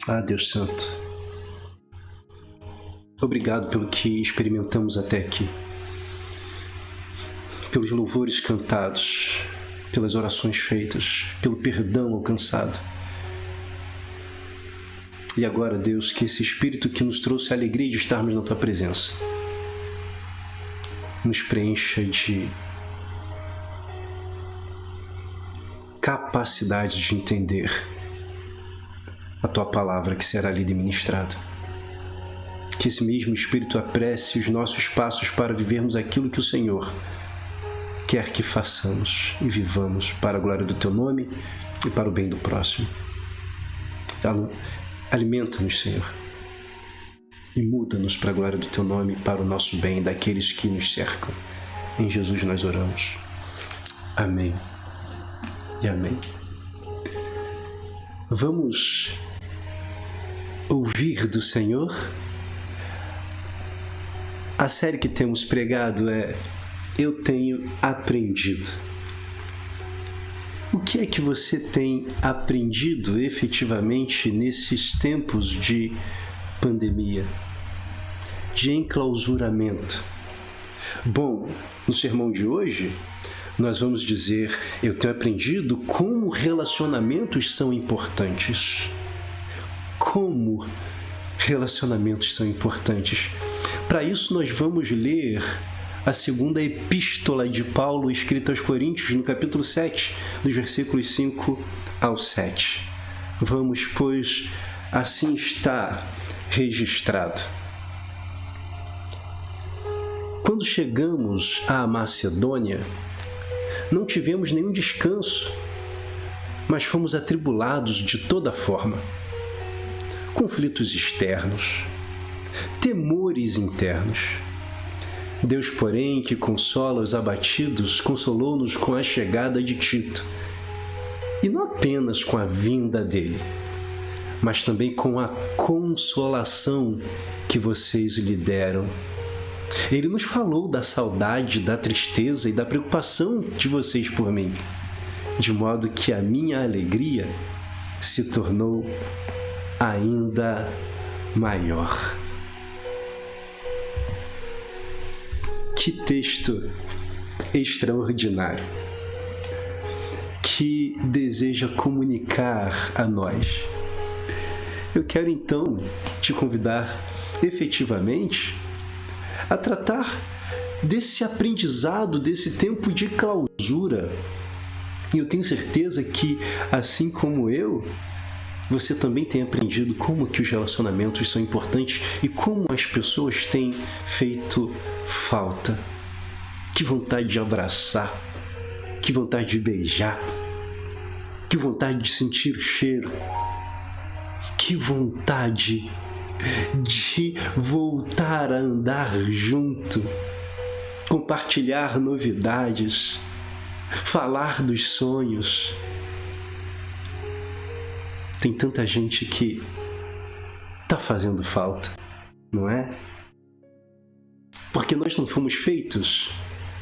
Ah, Deus Santo, obrigado pelo que experimentamos até aqui, pelos louvores cantados, pelas orações feitas, pelo perdão alcançado. E agora, Deus, que esse Espírito que nos trouxe a alegria de estarmos na Tua presença nos preencha de capacidade de entender a Tua palavra que será lida e ministrada. Que esse mesmo Espírito apresse os nossos passos para vivermos aquilo que o Senhor quer que façamos e vivamos para a glória do Teu nome e para o bem do próximo. Alimenta-nos, Senhor, e muda-nos para a glória do Teu nome e para o nosso bem daqueles que nos cercam. Em Jesus nós oramos. Amém e amém. Vamos ouvir do Senhor. A série que temos pregado é Eu Tenho Aprendido. O que é que você tem aprendido efetivamente nesses tempos de pandemia, de enclausuramento? Bom, no sermão de hoje, nós vamos dizer: eu tenho aprendido como relacionamentos são importantes. Como relacionamentos são importantes. Para isso, nós vamos ler a segunda epístola de Paulo, escrita aos Coríntios, no capítulo 7, dos versículos 5 ao 7. Vamos, pois, assim está registrado. Quando chegamos à Macedônia, não tivemos nenhum descanso, mas fomos atribulados de toda forma. Conflitos externos, temores internos. Deus, porém, que consola os abatidos, consolou-nos com a chegada de Tito, e não apenas com a vinda dele, mas também com a consolação que vocês lhe deram. Ele nos falou da saudade, da tristeza e da preocupação de vocês por mim, de modo que a minha alegria se tornou ainda maior. Que texto extraordinário, que deseja comunicar a nós. Eu quero então te convidar efetivamente a tratar desse aprendizado, desse tempo de clausura. E eu tenho certeza que, assim como eu, você também tem aprendido como que os relacionamentos são importantes e como as pessoas têm feito falta. Que vontade de abraçar, que vontade de beijar, que vontade de sentir o cheiro, que vontade de voltar a andar junto, compartilhar novidades, falar dos sonhos. Tem tanta gente que tá fazendo falta, não é? Porque nós não fomos feitos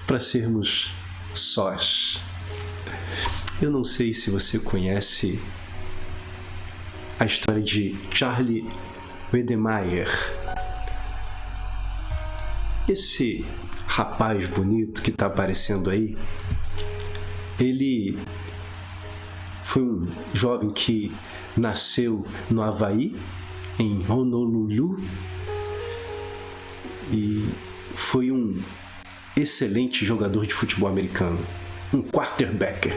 para sermos sós. Eu não sei se você conhece a história de Charlie Wedemeyer. Esse rapaz bonito que está aparecendo aí, ele foi um jovem que nasceu no Havaí, em Honolulu, e foi um excelente jogador de futebol americano, um quarterback.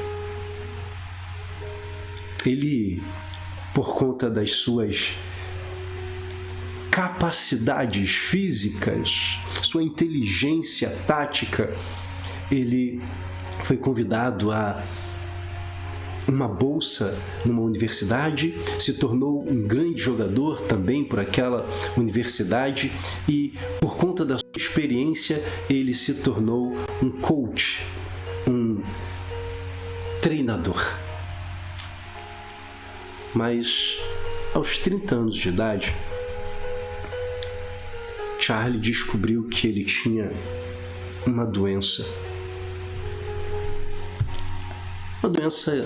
Ele, por conta das suas capacidades físicas, sua inteligência tática, ele foi convidado a uma bolsa numa universidade, se tornou um grande jogador também por aquela universidade e, por conta da sua experiência, ele se tornou um coach, um treinador. Mas, aos 30 anos de idade, Charlie descobriu que ele tinha uma doença. Uma doença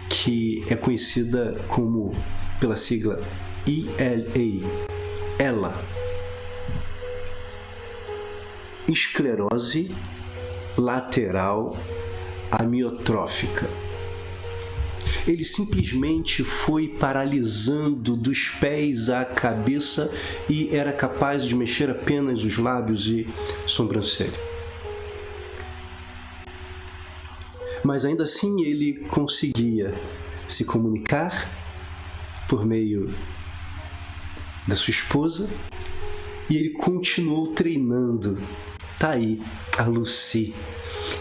que é conhecida como pela sigla ELA, esclerose lateral amiotrófica. Ele simplesmente foi paralisando dos pés à cabeça e era capaz de mexer apenas os lábios e sobrancelha. Mas ainda assim ele conseguia se comunicar por meio da sua esposa e ele continuou treinando. Tá aí a Lucy,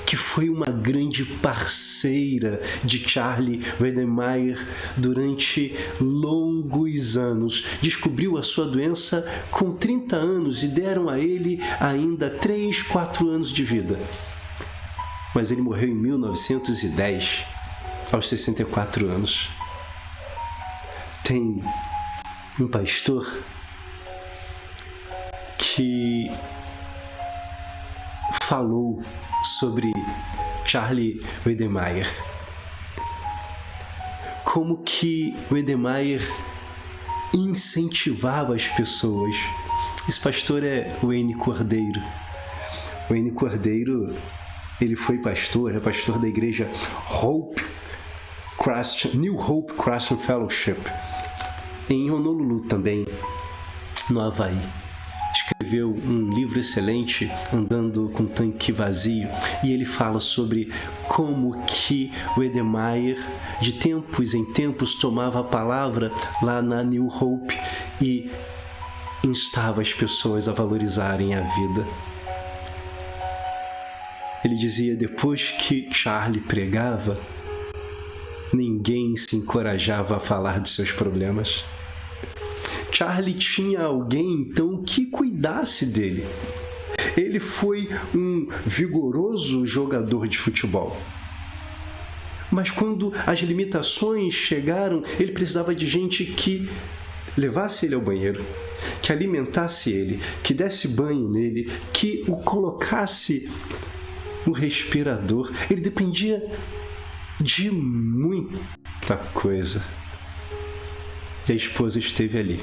que foi uma grande parceira de Charlie Wedemeyer durante longos anos. Descobriu a sua doença com 30 anos e deram a ele ainda 3, 4 anos de vida. Mas ele morreu em 1910, aos 64 anos. Tem um pastor que falou sobre Charlie Wedemeyer, como que Wedemeyer incentivava as pessoas. Esse pastor é Wayne Cordeiro. Wayne Cordeiro, ele foi pastor, é pastor da igreja New Hope Christian Fellowship, em Honolulu também, no Havaí. Escreveu um livro excelente, Andando com Tanque Vazio, e ele fala sobre como que Wedemeyer, de tempos em tempos, tomava a palavra lá na New Hope e instava as pessoas a valorizarem a vida. Ele dizia, depois que Charlie pregava, ninguém se encorajava a falar de seus problemas. Charlie tinha alguém, então, que cuidasse dele. Ele foi um vigoroso jogador de futebol. Mas quando as limitações chegaram, ele precisava de gente que levasse ele ao banheiro, que alimentasse ele, que desse banho nele, que o colocasse no respirador. Ele dependia de muita coisa. E a esposa esteve ali.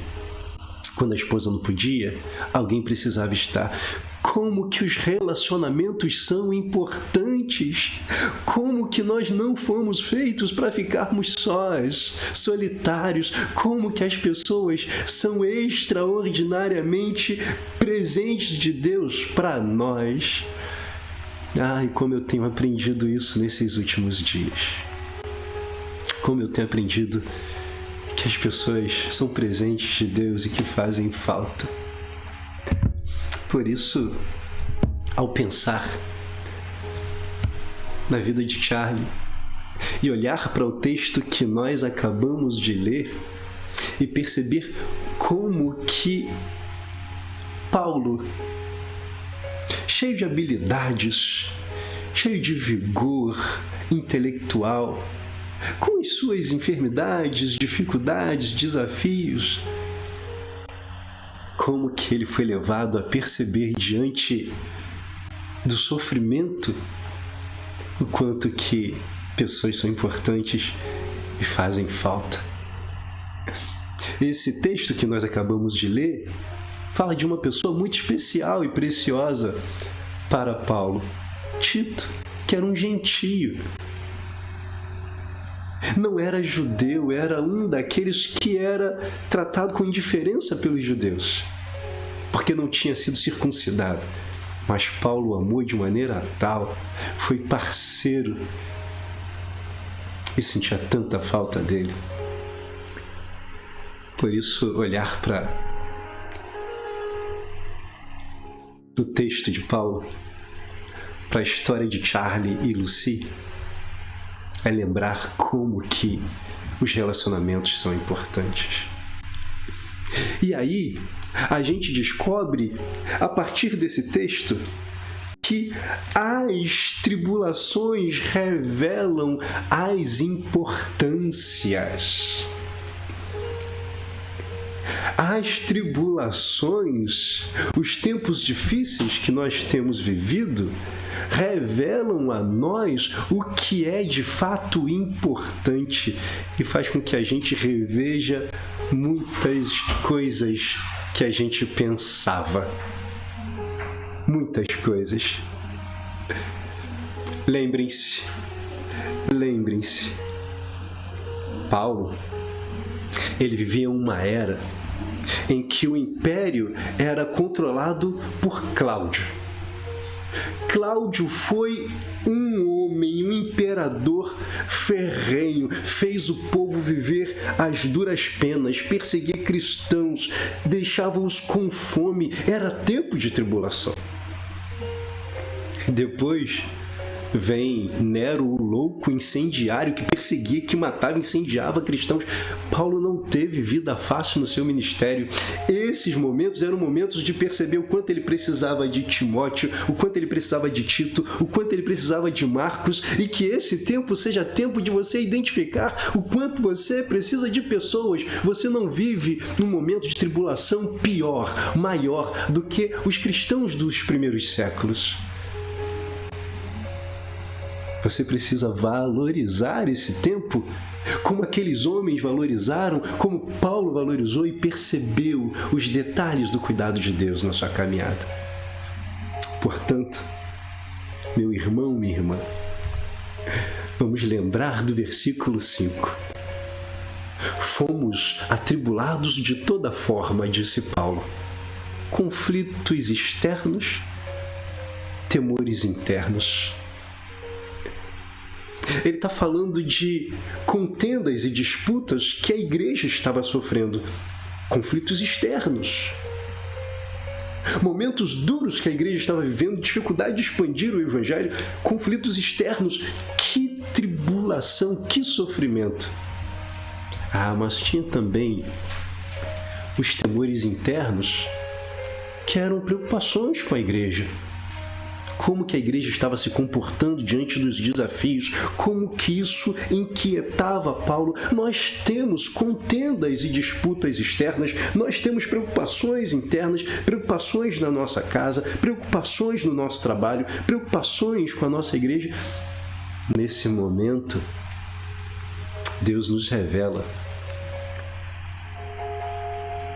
Quando a esposa não podia, alguém precisava estar. Como que os relacionamentos são importantes. Como que nós não fomos feitos para ficarmos sós, solitários. Como que as pessoas são extraordinariamente presentes de Deus para nós. Ai, como eu tenho aprendido isso nesses últimos dias. Como eu tenho aprendido que as pessoas são presentes de Deus e que fazem falta. Por isso, ao pensar na vida de Charlie e olhar para o texto que nós acabamos de ler e perceber como que Paulo, cheio de habilidades, cheio de vigor intelectual, com as suas enfermidades, dificuldades, desafios, como que ele foi levado a perceber diante do sofrimento o quanto que pessoas são importantes e fazem falta. Esse texto que nós acabamos de ler fala de uma pessoa muito especial e preciosa para Paulo, Tito, que era um gentio. Não era judeu, era um daqueles que era tratado com indiferença pelos judeus, porque não tinha sido circuncidado. Mas Paulo o amou de maneira tal, foi parceiro e sentia tanta falta dele. Por isso, olhar para o texto de Paulo, para a história de Charlie e Lucy, é lembrar como que os relacionamentos são importantes. E aí, a gente descobre, a partir desse texto, que as tribulações revelam as importâncias. As tribulações, os tempos difíceis que nós temos vivido, revelam a nós o que é de fato importante e faz com que a gente reveja muitas coisas que a gente pensava. Muitas coisas. Lembrem-se. Paulo, ele vivia uma era em que o império era controlado por Cláudio. Cláudio foi um homem, um imperador ferrenho, fez o povo viver as duras penas, perseguia cristãos, deixava-os com fome, era tempo de tribulação. Depois vem Nero, o louco incendiário que perseguia, que matava, incendiava cristãos. Paulo não teve vida fácil no seu ministério. Esses momentos eram momentos de perceber o quanto ele precisava de Timóteo, o quanto ele precisava de Tito, o quanto ele precisava de Marcos, e que esse tempo seja tempo de você identificar o quanto você precisa de pessoas. Você não vive num momento de tribulação pior, maior do que os cristãos dos primeiros séculos. Você precisa valorizar esse tempo como aqueles homens valorizaram, como Paulo valorizou e percebeu os detalhes do cuidado de Deus na sua caminhada. Portanto, meu irmão, minha irmã, vamos lembrar do versículo 5. Fomos atribulados de toda forma, disse Paulo. Conflitos externos, temores internos. Ele está falando de contendas e disputas que a igreja estava sofrendo. Conflitos externos. Momentos duros que a igreja estava vivendo, dificuldade de expandir o evangelho, conflitos externos. Que tribulação, que sofrimento. Mas tinha também os temores internos, que eram preocupações com a igreja. Como que a igreja estava se comportando diante dos desafios, como que isso inquietava Paulo. Nós temos contendas e disputas externas, nós temos preocupações internas, preocupações na nossa casa, preocupações no nosso trabalho, preocupações com a nossa igreja. Nesse momento, Deus nos revela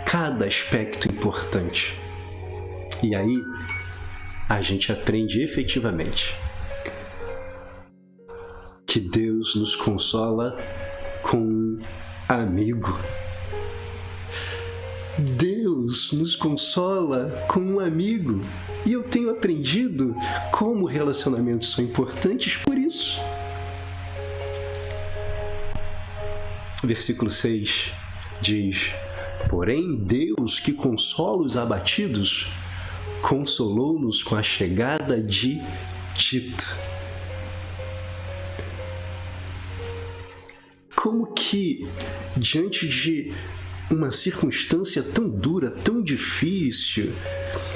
cada aspecto importante. E aí, a gente aprende efetivamente que Deus nos consola com um amigo. Deus nos consola com um amigo. E eu tenho aprendido como relacionamentos são importantes por isso. Versículo 6 diz: porém, Deus que consola os abatidos, consolou-nos com a chegada de Tito. Como que, diante de uma circunstância tão dura, tão difícil,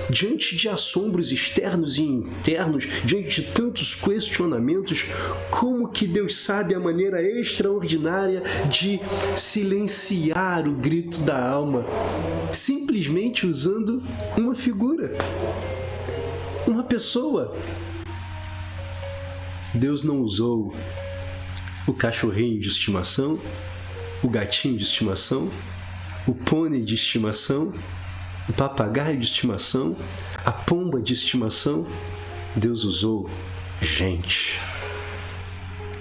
diante de assombros externos e internos, diante de tantos questionamentos, como que Deus sabe a maneira extraordinária de silenciar o grito da alma, simplesmente usando uma figura, uma pessoa. Deus não usou o cachorrinho de estimação, o gatinho de estimação, o pônei de estimação, o papagaio de estimação, a pomba de estimação. Deus usou gente.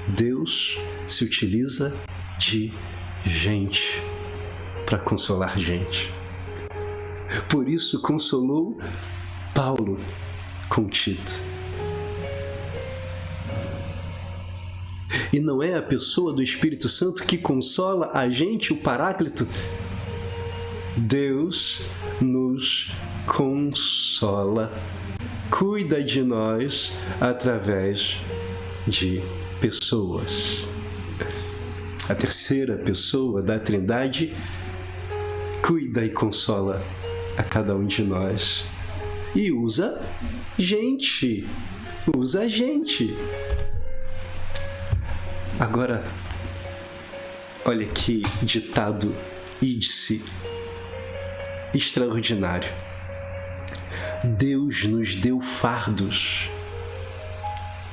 Deus se utiliza de gente para consolar gente. Por isso consolou Paulo com Tito. E não é a pessoa do Espírito Santo que consola a gente, o Paráclito? Deus nos consola, cuida de nós através de pessoas. A terceira pessoa da Trindade cuida e consola a cada um de nós e usa gente. Agora, olha que ditado, ide-se extraordinário. Deus nos deu fardos,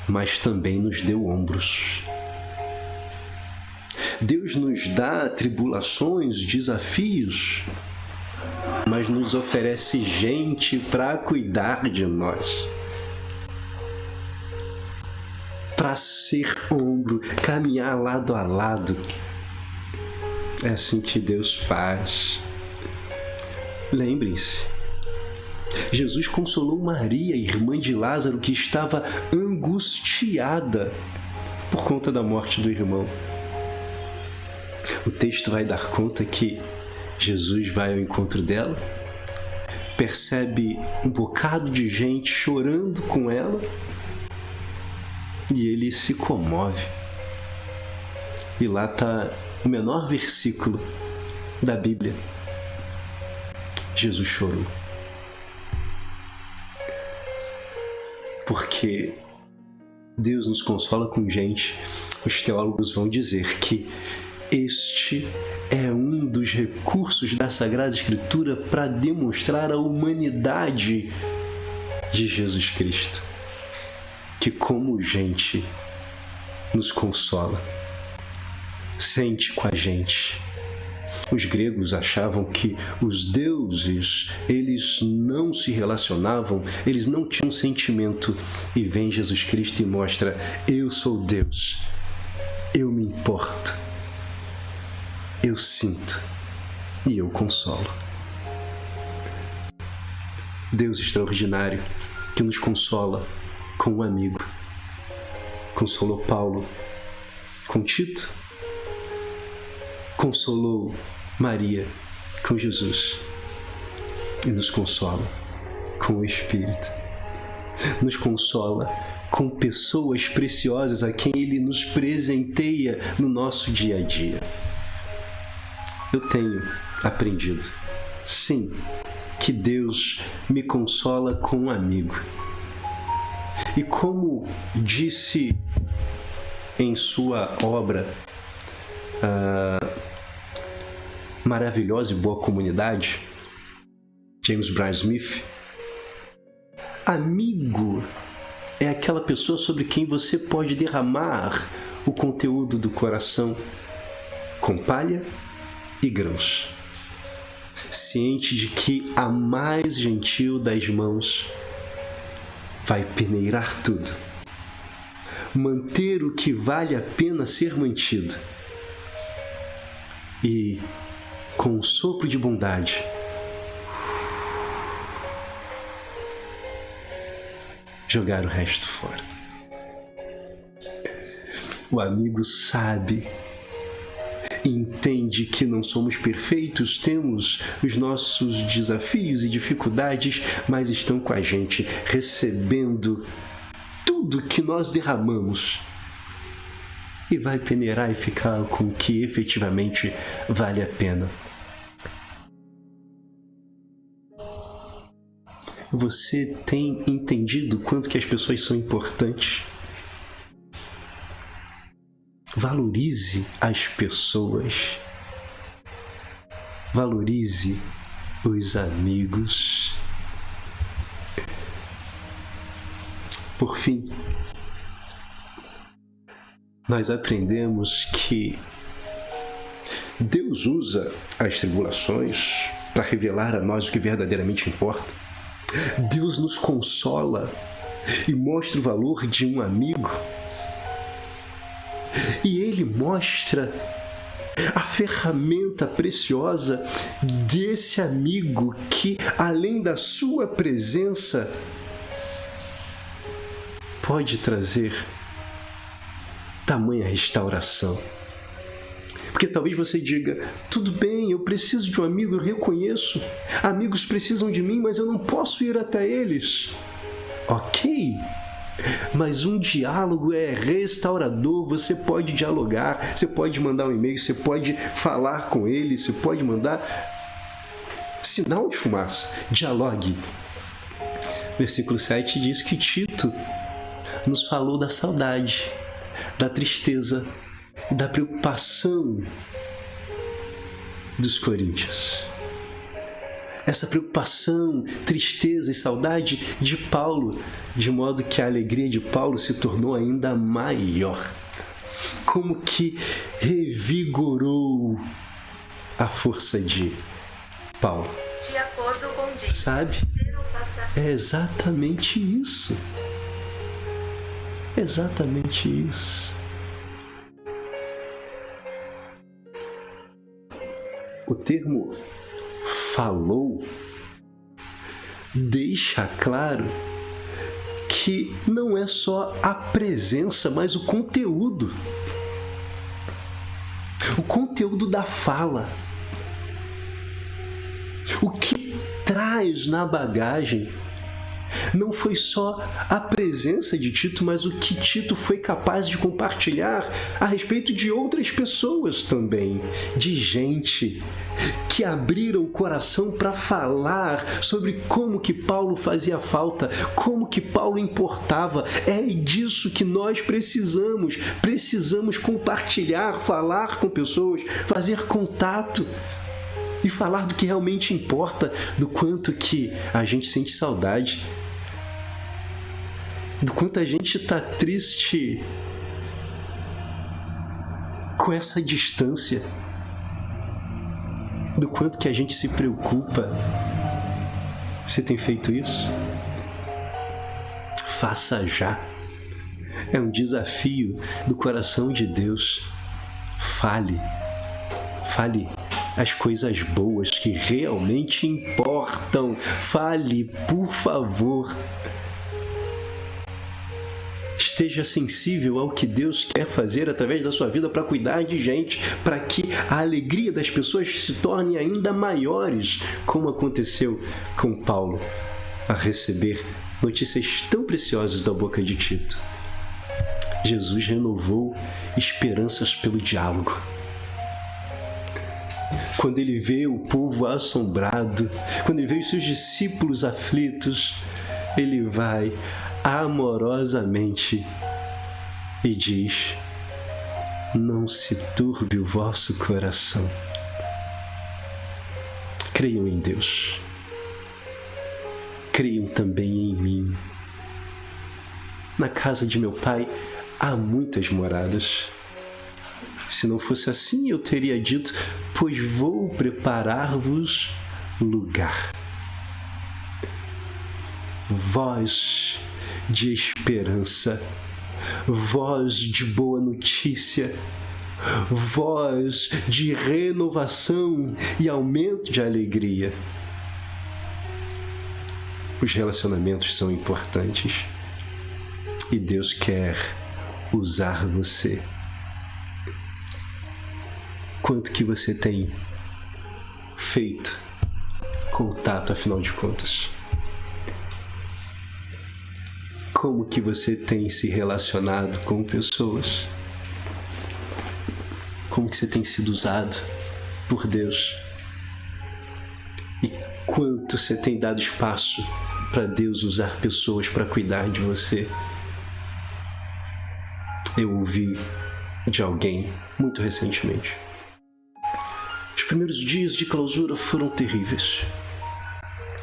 mas também nos deu ombros. Deus nos dá tribulações, desafios, mas nos oferece gente para cuidar de nós, para ser ombro, caminhar lado a lado. É assim que Deus faz. Lembrem-se, Jesus consolou Maria, irmã de Lázaro, que estava angustiada por conta da morte do irmão. O texto vai dar conta que Jesus vai ao encontro dela, percebe um bocado de gente chorando com ela e ele se comove. E lá está o menor versículo da Bíblia. Jesus chorou. Porque Deus nos consola com gente. Os teólogos vão dizer que este é um dos recursos da Sagrada Escritura para demonstrar a humanidade de Jesus Cristo, que como gente nos consola, sente com a gente. Os gregos achavam que os deuses, eles não se relacionavam, eles não tinham sentimento. E vem Jesus Cristo e mostra: eu sou Deus, eu me importo, eu sinto e eu consolo. Deus extraordinário que nos consola com um amigo. Consolou Paulo com Tito, consolou Maria com Jesus e nos consola com o Espírito. Nos consola com pessoas preciosas a quem Ele nos presenteia no nosso dia a dia. Eu tenho aprendido, sim, que Deus me consola com um amigo. E como disse em sua obra Maravilhosa e Boa Comunidade, James Bryan Smith, amigo é aquela pessoa sobre quem você pode derramar o conteúdo do coração com palha e grãos, ciente de que a mais gentil das mãos vai peneirar tudo, manter o que vale a pena ser mantido e, com um sopro de bondade, jogar o resto fora. O amigo sabe, entende que não somos perfeitos, temos os nossos desafios e dificuldades, mas estão com a gente, recebendo tudo que nós derramamos e vai peneirar e ficar com o que efetivamente vale a pena. Você tem entendido quanto que as pessoas são importantes? Valorize as pessoas. Valorize os amigos. Por fim, nós aprendemos que Deus usa as tribulações para revelar a nós o que verdadeiramente importa. Deus nos consola e mostra o valor de um amigo. E Ele mostra a ferramenta preciosa desse amigo que, além da sua presença, pode trazer tamanha restauração. Porque talvez você diga: tudo bem, eu preciso de um amigo, eu reconheço. Amigos precisam de mim, mas eu não posso ir até eles. Ok, mas um diálogo é restaurador. Você pode dialogar, você pode mandar um e-mail, você pode falar com ele, você pode mandar sinal de fumaça. Dialogue. Versículo 7 diz que Tito nos falou da saudade, da tristeza e da preocupação dos coríntios. essa preocupação, tristeza e saudade de Paulo, de modo que a alegria de Paulo se tornou ainda maior. Como que revigorou a força de Paulo. De acordo com diz, sabe? É exatamente isso. Exatamente isso. O termo falou deixa claro que não é só a presença, mas o conteúdo. O conteúdo da fala. O que traz na bagagem não foi só a presença de Tito, mas o que Tito foi capaz de compartilhar a respeito de outras pessoas também, de gente que abriram o coração para falar sobre como que Paulo fazia falta, como que Paulo importava. É disso que nós precisamos. Precisamos compartilhar, falar com pessoas, fazer contato e falar do que realmente importa, do quanto que a gente sente saudade, do quanto a gente está triste com essa distância, do quanto que a gente se preocupa. Você tem feito isso? Faça já. É um desafio do coração de Deus. Fale as coisas boas que realmente importam. Fale, por favor. Esteja sensível ao que Deus quer fazer através da sua vida para cuidar de gente, para que a alegria das pessoas se torne ainda maiores, como aconteceu com Paulo, a receber notícias tão preciosas da boca de Tito. Jesus renovou esperanças pelo diálogo. Quando ele vê o povo assombrado, quando ele vê os seus discípulos aflitos, ele vai amorosamente e diz: não se turbe o vosso coração. Creiam em Deus. Creiam também em mim. Na casa de meu pai há muitas moradas. Se não fosse assim, eu teria dito: pois vou preparar-vos lugar. Voz de esperança, voz de boa notícia, voz de renovação e aumento de alegria. Os relacionamentos são importantes e Deus quer usar você. Quanto que você tem feito contato, afinal de contas? Como que você tem se relacionado com pessoas? Como que você tem sido usado por Deus? E quanto você tem dado espaço para Deus usar pessoas para cuidar de você? Eu ouvi de alguém muito recentemente: os primeiros dias de clausura foram terríveis.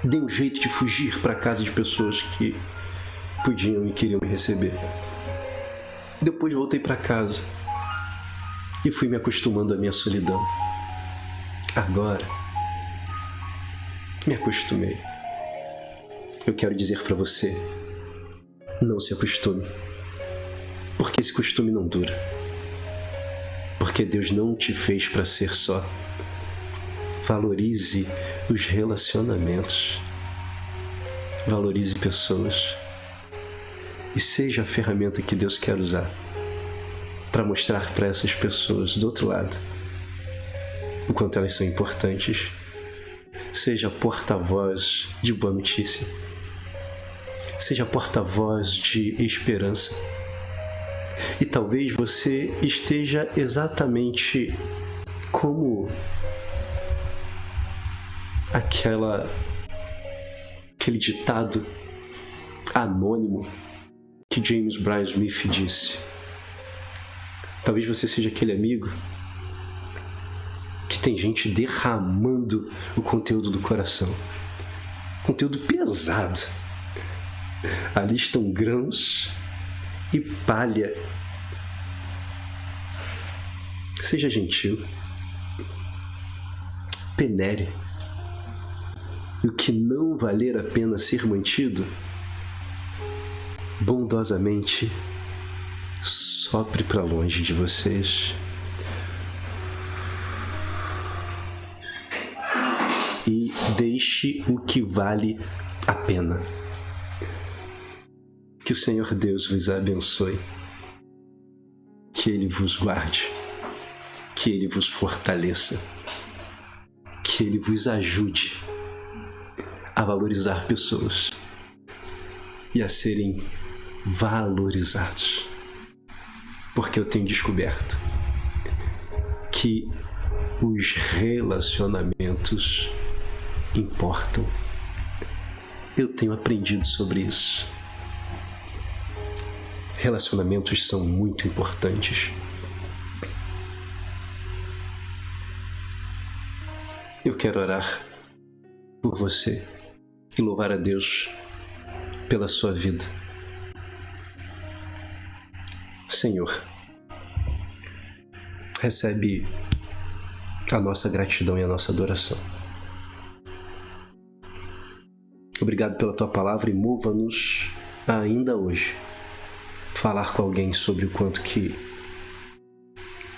Dei um jeito de fugir para a casa de pessoas que podiam e queriam me receber. Depois voltei para casa e fui me acostumando à minha solidão. Agora, me acostumei. Eu quero dizer para você: não se acostume, porque esse costume não dura. Porque Deus não te fez para ser só. Valorize os relacionamentos. Valorize pessoas. E seja a ferramenta que Deus quer usar para mostrar para essas pessoas do outro lado o quanto elas são importantes. Seja porta-voz de boa notícia. Seja porta-voz de esperança. E talvez você esteja exatamente como aquele ditado anônimo que James Bryan Smith disse. Talvez você seja aquele amigo que que tem gente derramando o conteúdo do coração. Conteúdo pesado. Ali estão grãos e palha. Seja gentil. Penere. E o que não valer a pena ser mantido, bondosamente sopre para longe de vocês. E deixe o que vale a pena. Que o Senhor Deus vos abençoe. Que Ele vos guarde. Que Ele vos fortaleça. Que Ele vos ajude a valorizar pessoas e a serem valorizados. Porque eu tenho descoberto que os relacionamentos importam. Eu tenho aprendido sobre isso. Relacionamentos são muito importantes. Eu quero orar por você e louvar a Deus pela sua vida. Senhor, recebe a nossa gratidão e a nossa adoração. Obrigado pela tua palavra e mova-nos ainda hoje falar com alguém sobre o quanto que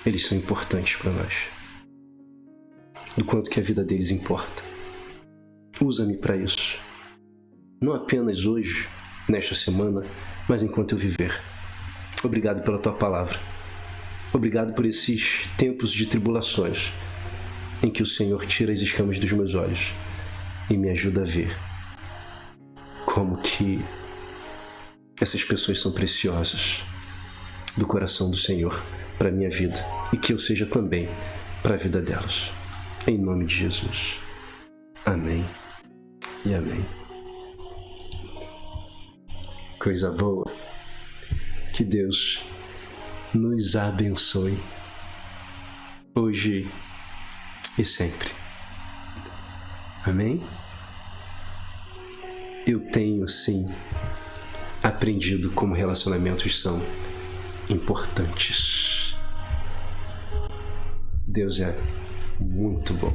eles são importantes para nós, do quanto que a vida deles importa. Usa-me para isso, não apenas hoje, nesta semana, mas enquanto eu viver. Obrigado pela tua palavra. Obrigado por esses tempos de tribulações em que o Senhor tira as escamas dos meus olhos e me ajuda a ver como que essas pessoas são preciosas do coração do Senhor para a minha vida e que eu seja também para a vida delas. Em nome de Jesus. Amém e amém. Coisa boa. Que Deus nos abençoe hoje e sempre. Amém? Eu tenho, sim, aprendido como relacionamentos são importantes. Deus é muito bom.